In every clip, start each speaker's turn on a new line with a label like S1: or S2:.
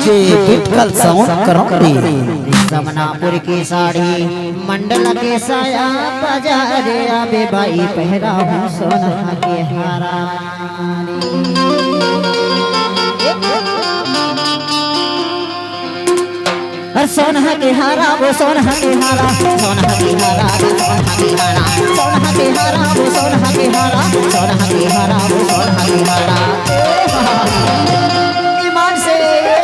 S1: DJ गिटकल sound Karaundi
S2: Samnapur की साड़ी मंडल के साया बाजारे आबे बाई पहरा हूँ सोना के हारा सोना के हारा वो सोना के हारा सोना के हारा सोना के हारा सोना के हारा वो सोना के हारा सोना के हारा वो सोना के हारा ईमान से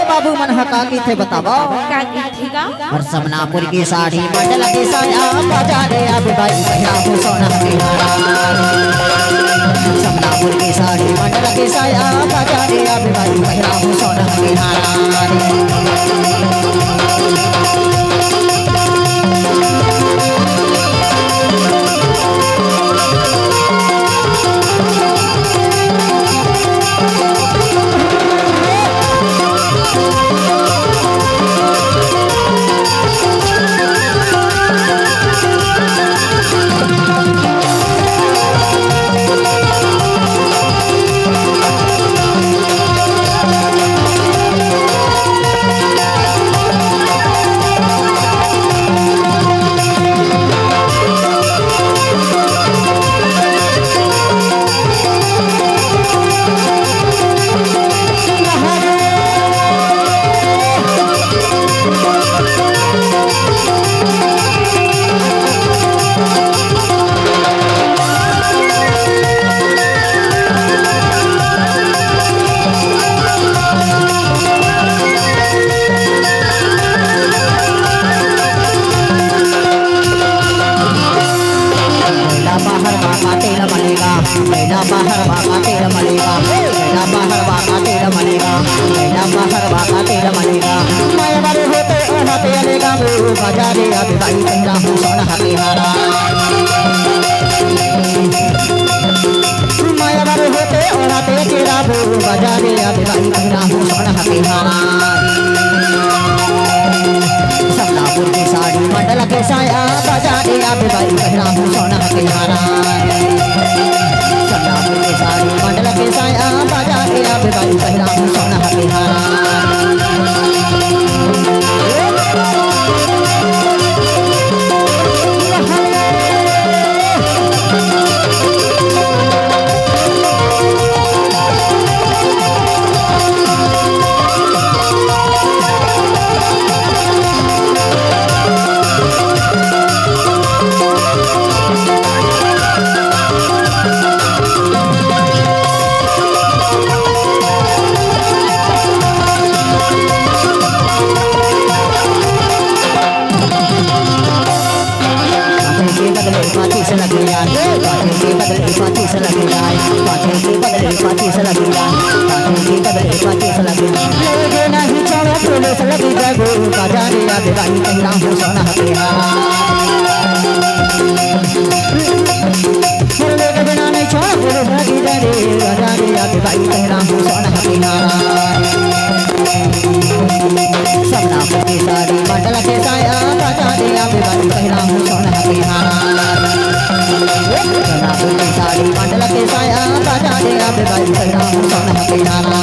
S2: बाबू मन हका की थे बताओ
S3: क्या की थी
S2: और समनापुर की साड़ी मंडल के साया बाजारे अब बाई पहरा हूँ सोना के हारा समनापुर की साड़ी मंडल के साया बाजारे अब बाई पहरा हूँ सोना के हारा बेड़ा बाहर बाका तेरा मलेगा बेड़ा बाहर बाका तेरा मलेगा बेड़ा बाहर बाका तेरा मलेगा माया बारे होते ओहाते अलेगा वो बाजारे अब भाई तेरा हूँ सोना के हारा माया बारे होते ओहाते तेरा वो बाजारे अब भाई तेरा हूँ सोना के हारा समनापुर की साड़ी मंडल के साया बाजारे अब भाई तेरा हूँ सोना के हारा समनापुर की साड़ी मंडल के साया बाजारे अब भाई पहरा हूँ सोना के हारा पाची से लगी यार पाची के बदले पाची से लगी यार पाची के बदले पाची से लगी यार पाची के बदले पाची से लगी लेके नहीं छोड़ो फूलों से लगी जागो बाजारे अब भाई पहरा हूँ सोना के हारा लेके बिना नहीं छोड़ो फूलों से लगी जारे बाजारे अब भाई पहरा हूँ सोना के हारा समनापुर की साड़ी मंडल के साया बाजारे अब भाई पहरा हूँ सोना के हारा समनापुर की साड़ी मंडल के साया बाजारे अब भाई पहरा हूँ सोना के हारा